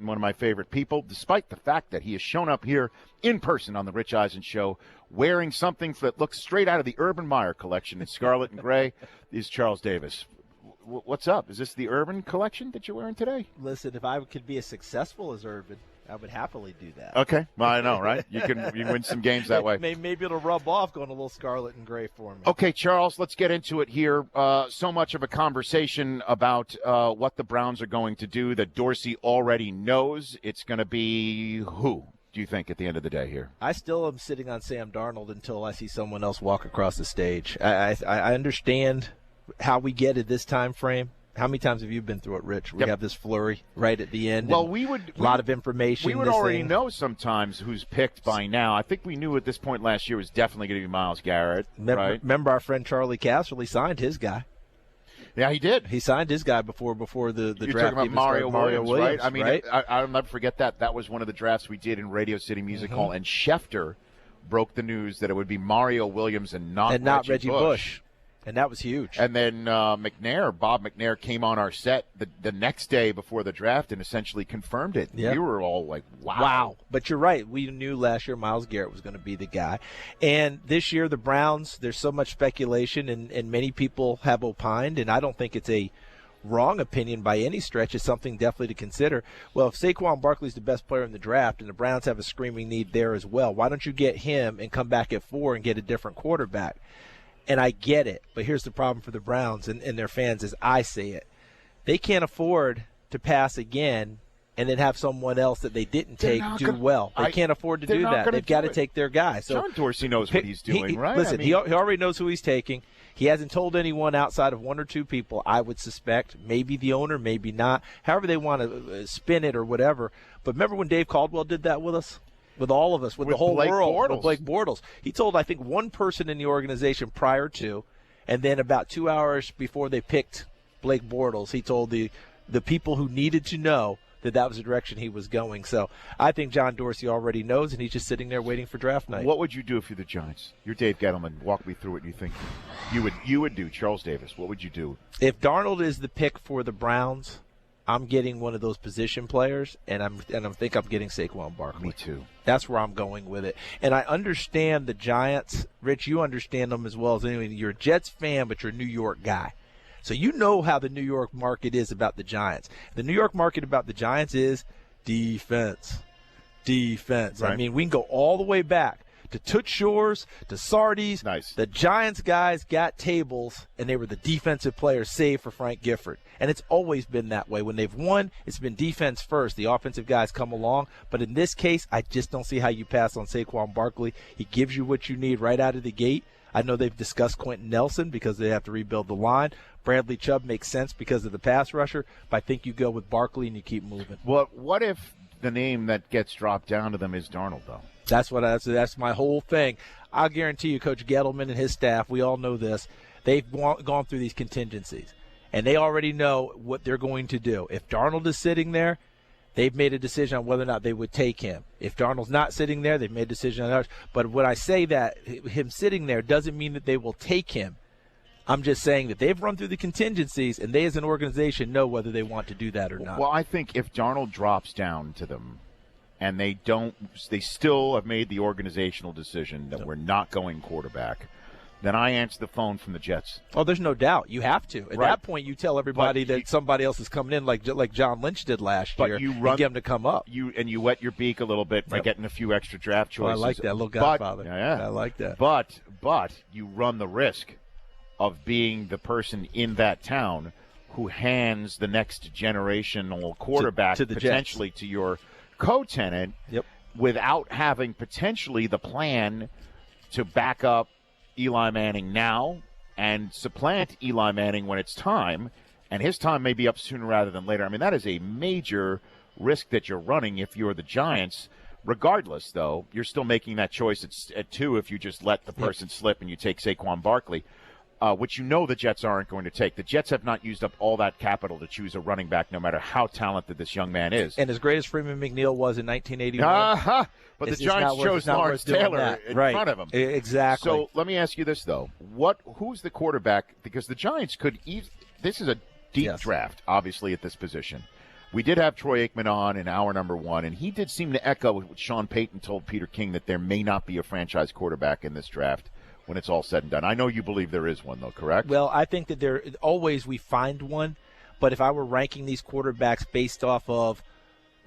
one of my favorite people, despite the fact that he has shown up here in person on the Rich Eisen Show wearing something that looks straight out of the Urban Meyer collection in scarlet and gray, is Charles Davis. What's up? Is this the Urban collection that you're wearing today? Listen, if I could be as successful as Urban, I would happily do that. Okay. Well, I know, right? You can win some games that way. Maybe it'll rub off going a little scarlet and gray for me. Okay, Charles, let's get into it here. So much of a conversation about what the Browns are going to do that Dorsey already knows. It's going to be who, do you think, at the end of the day here? I still am sitting on Sam Darnold until I see someone else walk across the stage. I understand how we get at this time frame. How many times have you been through it, Rich? We have this flurry right at the end. Well, a lot of information. We would already know sometimes who's picked by now. I think we knew at this point last year was definitely going to be Myles Garrett. Remember our friend Charlie Casserly signed his guy. Yeah, he did. He signed his guy before the You're draft. Talking about Mario Williams, right? I mean, right? I'll never forget that. That was one of the drafts we did in Radio City Music Hall, and Schefter broke the news that it would be Mario Williams and not Reggie Bush. And that was huge. And then Bob McNair, came on our set the next day before the draft and essentially confirmed it. Yep. We were all like, wow. Wow. But you're right. We knew last year Myles Garrett was going to be the guy. And this year the Browns, there's so much speculation, and many people have opined, and I don't think it's a wrong opinion by any stretch. It's something definitely to consider. Well, if Saquon Barkley's the best player in the draft and the Browns have a screaming need there as well, why don't you get him and come back at 4 and get a different quarterback? And I get it, but here's the problem for the Browns and their fans as I see it. They can't afford to pass again and then have someone else that they didn't take do well. They can't afford to do that. They've got to take their guy. So John Dorsey knows what he's doing, right? Listen, he already knows who he's taking. He hasn't told anyone outside of 1 or 2 people, I would suspect. Maybe the owner, maybe not. However they want to spin it or whatever. But remember when Dave Caldwell did that with us? With all of us, with the whole world, with Blake Bortles. He told, I think, one person in the organization prior to, and then about 2 hours before they picked Blake Bortles, he told the people who needed to know that was the direction he was going. So I think John Dorsey already knows, and he's just sitting there waiting for draft night. What would you do if you're the Giants? You're Dave Gettleman. Walk me through what you think you would do. Charles Davis, what would you do? If Darnold is the pick for the Browns, I'm getting one of those position players, and I think I'm getting Saquon Barkley. Me too. That's where I'm going with it. And I understand the Giants. Rich, you understand them as well as anyone. You're a Jets fan, but you're a New York guy. So you know how the New York market is about the Giants. The New York market about the Giants is defense. Defense. Right. I mean, we can go all the way back to Toots Shores, to Sardi's. Nice. The Giants guys got tables, and they were the defensive players, save for Frank Gifford. And it's always been that way. When they've won, it's been defense first. The offensive guys come along. But in this case, I just don't see how you pass on Saquon Barkley. He gives you what you need right out of the gate. I know they've discussed Quentin Nelson because they have to rebuild the line. Bradley Chubb makes sense because of the pass rusher. But I think you go with Barkley and you keep moving. Well, what if the name that gets dropped down to them is Darnold, though? That's my whole thing. I'll guarantee you, Coach Gettleman and his staff, we all know this, they've gone through these contingencies, and they already know what they're going to do. If Darnold is sitting there, they've made a decision on whether or not they would take him. If Darnold's not sitting there, they've made a decision on others. But when I say that, him sitting there doesn't mean that they will take him. I'm just saying that they've run through the contingencies, and they as an organization know whether they want to do that or not. Well, I think if Darnold drops down to them, and they still have made the organizational decision that we're not going quarterback, then I answer the phone from the Jets. Oh, there's no doubt. You have to. At that point, you tell everybody that somebody else is coming in, like John Lynch did last year, and get them to come up. You wet your beak a little bit by getting a few extra draft choices. Oh, I like that, little Godfather. I like that. But you run the risk of being the person in that town who hands the next generational quarterback to the potentially Jets. To your co-tenant without having potentially the plan to back up Eli Manning now and supplant Eli Manning when it's time, and his time may be up sooner rather than later. I mean, that is a major risk that you're running if you're the Giants. Regardless, though, you're still making that choice at 2 if you just let the person slip and you take Saquon Barkley. Which you know the Jets aren't going to take. The Jets have not used up all that capital to choose a running back, no matter how talented this young man is. And as great as Freeman McNeil was in 1981. But the Giants chose Lawrence Taylor in front of him. Exactly. So let me ask you this, though. Who's the quarterback? Because the Giants could – this is a deep draft, obviously, at this position. We did have Troy Aikman on in hour number 1, and he did seem to echo what Sean Payton told Peter King, that there may not be a franchise quarterback in this draft when it's all said and done. I know you believe there is one, though, correct? Well, I think that there always we find one, but if I were ranking these quarterbacks based off of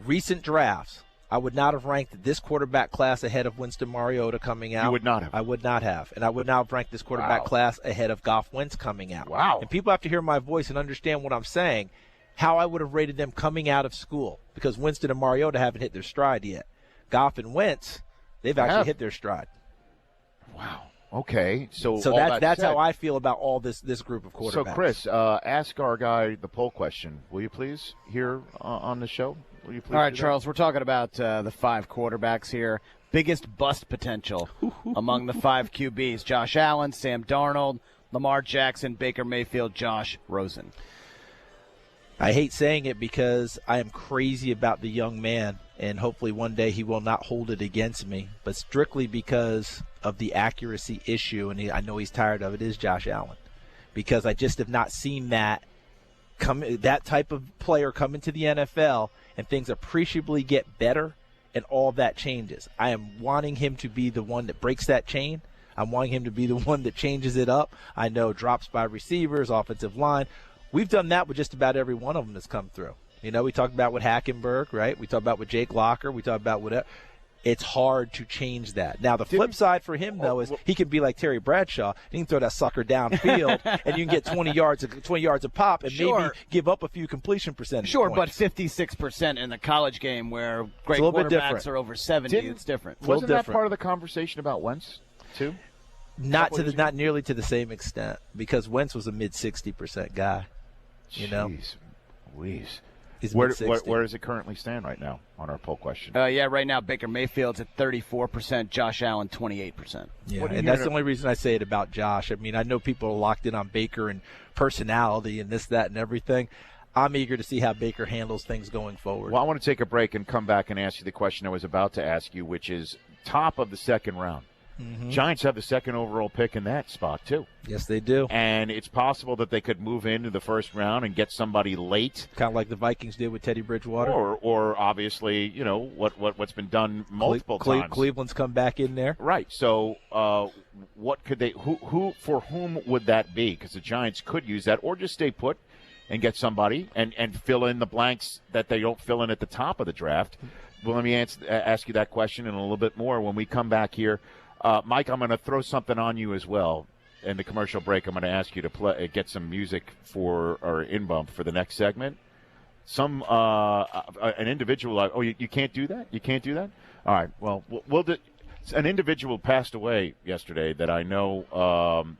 recent drafts, I would not have ranked this quarterback class ahead of Winston Mariota coming out. You would not have. I would not have. And I would not have ranked this quarterback class ahead of Goff Wentz coming out. Wow. And people have to hear my voice and understand what I'm saying, how I would have rated them coming out of school, because Winston and Mariota haven't hit their stride yet. Goff and Wentz, they've actually hit their stride. Wow. Okay. So that's how I feel about all this group of quarterbacks. So, Chris, ask our guy the poll question, will you please, here on the show? Will you please? All right, Charles, we're talking about the 5 quarterbacks here. Biggest bust potential among the 5 QBs: Josh Allen, Sam Darnold, Lamar Jackson, Baker Mayfield, Josh Rosen. I hate saying it because I am crazy about the young man, and hopefully one day he will not hold it against me, but strictly because of the accuracy issue, and I know he's tired of it, is Josh Allen. Because I just have not seen that type of player come into the NFL and things appreciably get better and all that changes. I am wanting him to be the one that breaks that chain. I'm wanting him to be the one that changes it up. I know drops by receivers, offensive line. We've done that with just about every one of them that's come through. You know, we talked about with Hackenberg, right? We talked about with Jake Locker. We talked about whatever. It's hard to change that. Now, the flip side for him, though, is he can be like Terry Bradshaw. He can throw that sucker downfield, and you can get 20 yards of pop and maybe give up a few completion percentage points. But 56% in the college game where great quarterbacks are over 70, it's different. Wasn't that part of the conversation about Wentz, too? Not nearly to the same extent, because Wentz was a mid-60% guy. You know? Jeez Louise. Where does it currently stand right now on our poll question? Right now Baker Mayfield's at 34%, Josh Allen 28%. Yeah, and that's the only reason I say it about Josh. I mean, I know people are locked in on Baker and personality and this, that, and everything. I'm eager to see how Baker handles things going forward. Well, I want to take a break and come back and ask you the question I was about to ask you, which is top of the second round. Mm-hmm. Giants have the second overall pick in that spot, too. Yes, they do. And it's possible that they could move into the first round and get somebody late. Kind of like the Vikings did with Teddy Bridgewater. Or obviously, you know, what's been done multiple times. Cleveland's come back in there. Right. So what could they – for whom would that be? Because the Giants could use that, or just stay put and get somebody and fill in the blanks that they don't fill in at the top of the draft. Well, let me ask you that question and a little bit more when we come back here. Mike, I'm going to throw something on you as well. In the commercial break, I'm going to ask you to get some music for our in-bump for the next segment. An individual. You can't do that? You can't do that? All right. Well, an individual passed away yesterday that I know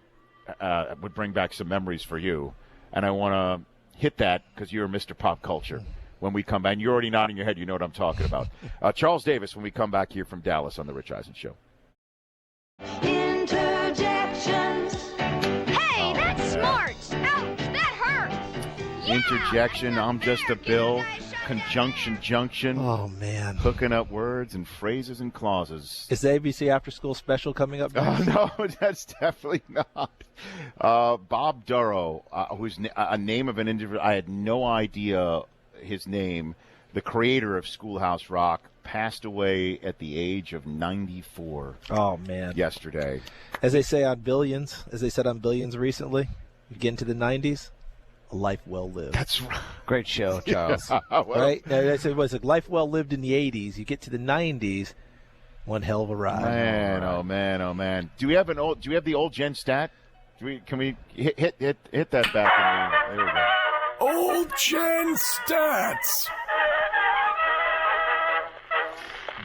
would bring back some memories for you, and I want to hit that because you're Mr. Pop Culture. When we come back, and you're already nodding your head, you know what I'm talking about. Charles Davis, when we come back here from Dallas on the Rich Eisen Show. Interjections. Hey, that's smart. Ouch, that hurt. Yeah, Interjection. I'm just a Bill. Conjunction, junction. Oh, man. Hooking up words and phrases and clauses. Is the ABC After School Special coming up next? Oh, no, that's definitely not. Bob Dorough, who's a name of an individual. I had no idea his name. The creator of Schoolhouse Rock passed away at the age of 94. Oh, man. Yesterday. As they said on Billions recently, you get into the 90s, a life well lived. That's right. Great show, Charles. Right? Now, I said it was a life well lived in the 80s. You get to the 90s, one hell of a ride. Man, oh, man, oh, man. Do we have the old Gen stat? Can we hit that back? There we go. Old Gen stats.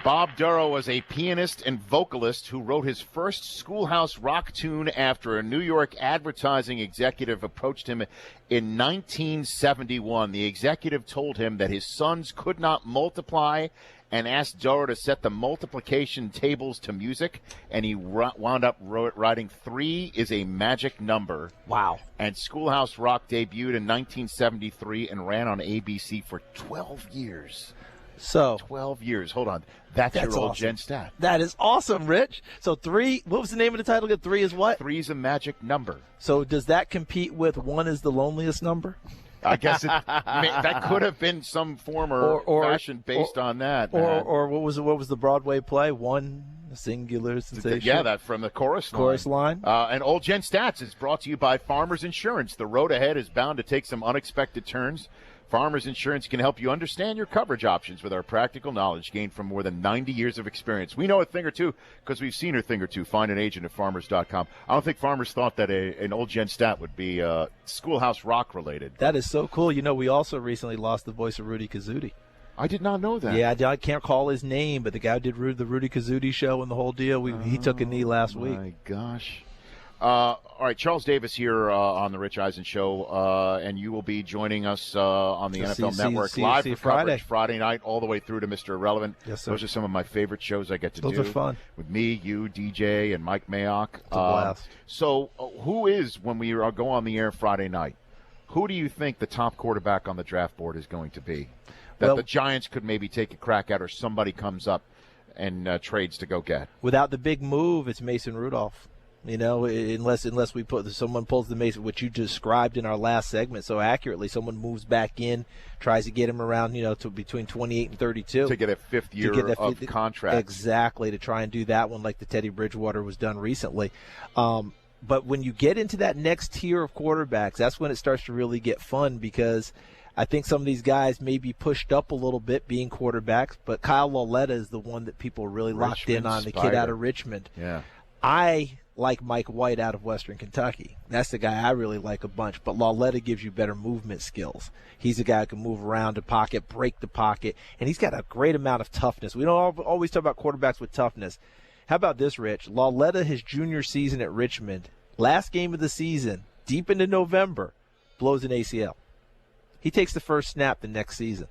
Bob Dorough was a pianist and vocalist who wrote his first Schoolhouse Rock tune after a New York advertising executive approached him in 1971. The executive told him that his sons could not multiply and asked Dorough to set the multiplication tables to music, and he wound up writing 3 is a magic number. Wow. And Schoolhouse Rock debuted in 1973 and ran on ABC for 12 years. So 12 years. Hold on. That's your old awesome. Gen stat. That is awesome, Rich. So 3, what was the name of the title again? 3 is what? 3 is a magic number. So does that compete with 1 is the loneliest number? I guess that could have been some form or fashion based on that. Or what was the Broadway play? One singular sensation. Yeah, that from the chorus line. And Old Gen Stats is brought to you by Farmers Insurance. The road ahead is bound to take some unexpected turns. Farmers Insurance can help you understand your coverage options with our practical knowledge gained from more than 90 years of experience. We know a thing or two because we've seen a thing or two. Find an agent at farmers.com. I don't think Farmers thought that an Old Gen Stat would be Schoolhouse Rock related. That is so cool. You know, we also recently lost the voice of Rudy Kazudi. I did not know that. Yeah, I can't call his name, but the guy who did the Rudy Kazudi show and the whole deal. He took a knee last week. My gosh. All right, Charles Davis here on the Rich Eisen Show, and you will be joining us on the NFL Network live for coverage Friday night all the way through to Mr. Irrelevant. Yes, sir. Those are some of my favorite shows I get to do. Those are fun. With me, you, DJ, and Mike Mayock. It's a blast. So who is, when we go on the air Friday night, who do you think the top quarterback on the draft board is going to be? That the Giants could maybe take a crack at, or somebody comes up and trades to go get? Without the big move, it's Mason Rudolph. You know, unless someone pulls the Mason, which you described in our last segment so accurately, someone moves back in, tries to get him around, to between 28 and 32. To get a fifth year of contract. Exactly, to try and do that one like the Teddy Bridgewater was done recently. But when you get into that next tier of quarterbacks, that's when it starts to really get fun, because I think some of these guys may be pushed up a little bit being quarterbacks, but Kyle Lauletta is the one that people really locked in on, the kid out of Richmond. Yeah. I like Mike White out of Western Kentucky. That's the guy I really like a bunch, but Lauletta gives you better movement skills. He's a guy who can move around the pocket, break the pocket, and he's got a great amount of toughness. We don't always talk about quarterbacks with toughness. How about this, Rich? Lauletta, his junior season at Richmond, last game of the season, deep into November, blows an ACL. He takes the first snap the next season.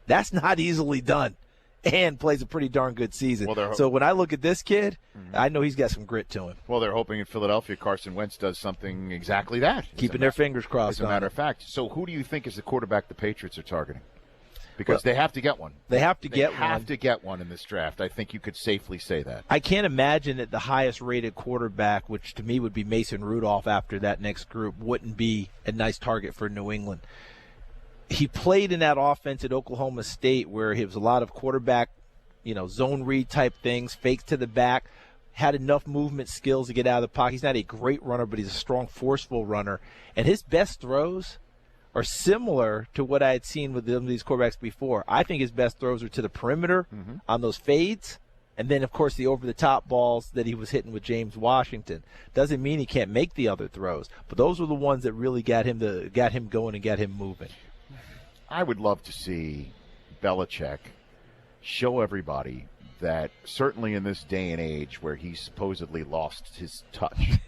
That's not easily done, and plays a pretty darn good season. So when I look at this kid, I know he's got some grit to him. Well, they're hoping in Philadelphia Carson Wentz does something exactly that. Keeping their fingers crossed. As a matter of fact. So who do you think is the quarterback the Patriots are targeting? Because they have to get one. They have to get one in this draft. I think you could safely say that. I can't imagine that the highest-rated quarterback, which to me would be Mason Rudolph after that next group, wouldn't be a nice target for New England. He played in that offense at Oklahoma State where he was a lot of quarterback, zone read type things, fakes to the back, had enough movement skills to get out of the pocket. He's not a great runner, but he's a strong, forceful runner. And his best throws are similar to what I had seen with these quarterbacks before. I think his best throws are to the perimeter on those fades, and then, of course, the over-the-top balls that he was hitting with James Washington. Doesn't mean he can't make the other throws, but those were the ones that really got him going and got him moving. I would love to see Belichick show everybody that certainly in this day and age where he supposedly lost his touch.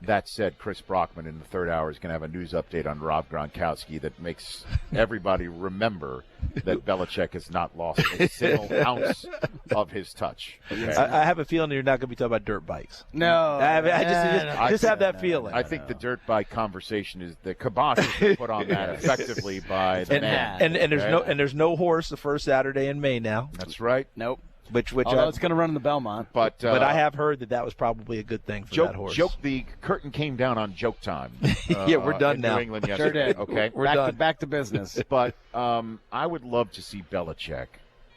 That said, Chris Brockman in the third hour is going to have a news update on Rob Gronkowski that makes everybody remember that Belichick has not lost a single ounce of his touch. Okay? I have a feeling you're not going to be talking about dirt bikes. No. I just have that feeling. I think the dirt bike conversation is the kibosh is put on that effectively by the man. And there's no horse the first Saturday in May now. That's right. Nope. Although it's going to run in the Belmont. But I have heard that was probably a good thing for that horse. The curtain came down on joke time. Yeah, we're done now. New England yesterday. Sure did. Okay, we're done. Back to business. But I would love to see Belichick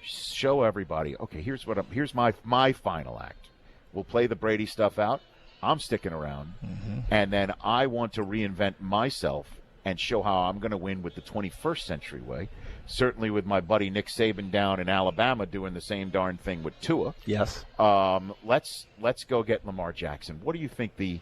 show everybody. Okay, here's my final act. We'll play the Brady stuff out. I'm sticking around, and then I want to reinvent myself and show how I'm going to win with the 21st century way. Certainly with my buddy Nick Saban down in Alabama doing the same darn thing with Tua. Yes. Let's go get Lamar Jackson. What do you think And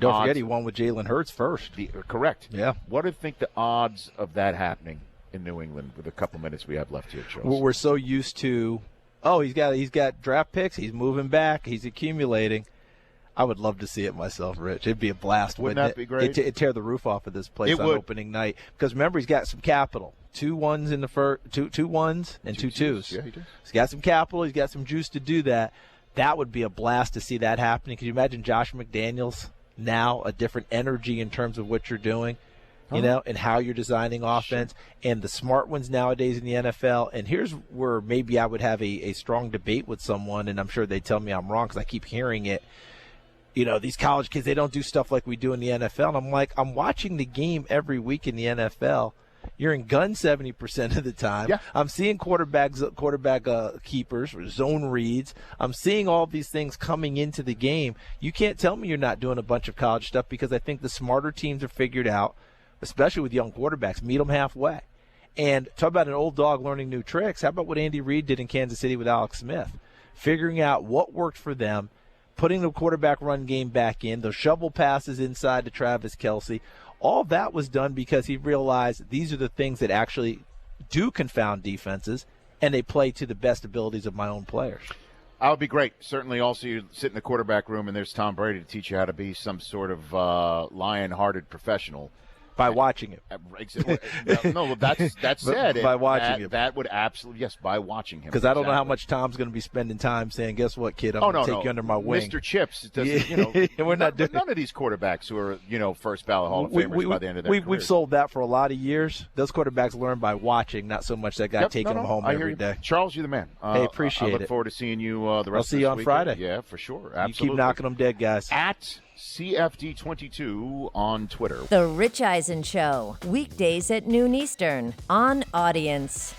don't forget he won with Jalen Hurts first. Correct. Yeah. What do you think the odds of that happening in New England with a couple minutes we have left here, Charles? Well, we're so used to, he's got draft picks, he's moving back, he's accumulating. I would love to see it myself, Rich. It'd be a blast. Wouldn't that be great? It'd tear the roof off of this place on opening night. Because remember, he's got some capital. 2 1s in the first, two ones and 2 2s. Yeah, he does. He's got some capital. He's got some juice to do that. That would be a blast to see that happening. Could you imagine Josh McDaniels now, a different energy in terms of what you're doing, and how you're designing offense, and the smart ones nowadays in the NFL. And here's where maybe I would have a strong debate with someone, and I'm sure they'd tell me I'm wrong because I keep hearing it. these college kids, they don't do stuff like we do in the NFL. And I'm like, I'm watching the game every week in the NFL. You're in gun 70% of the time. Yeah. I'm seeing quarterback keepers, zone reads. I'm seeing all these things coming into the game. You can't tell me you're not doing a bunch of college stuff, because I think the smarter teams are figured out, especially with young quarterbacks, meet them halfway. And talk about an old dog learning new tricks. How about what Andy Reid did in Kansas City with Alex Smith? Figuring out what worked for them, putting the quarterback run game back in, those shovel passes inside to Travis Kelce. All that was done because he realized these are the things that actually do confound defenses, and they play to the best abilities of my own players. That would be great. Certainly also you sit in the quarterback room and there's Tom Brady to teach you how to be some sort of lion-hearted professional. By watching it. No, that's said. By watching him. That would absolutely, yes, by watching him. Because I don't know how much Tom's going to be spending time saying, guess what, kid, I'm going to take you under my wing. Mr. Chips doesn't, we're not doing none of these quarterbacks who are, first ballot Hall of Famers by the end of their careers. We've sold that for a lot of years. Those quarterbacks learn by watching, not so much that guy taking them home every day. Charles, you're the man. Hey, appreciate it. I look forward to seeing you the rest of this week. I'll see you on Friday. Yeah, for sure. Absolutely. You keep knocking them dead, guys. At CFD22 on Twitter. The Rich Eisen Show, weekdays at noon Eastern on Audience.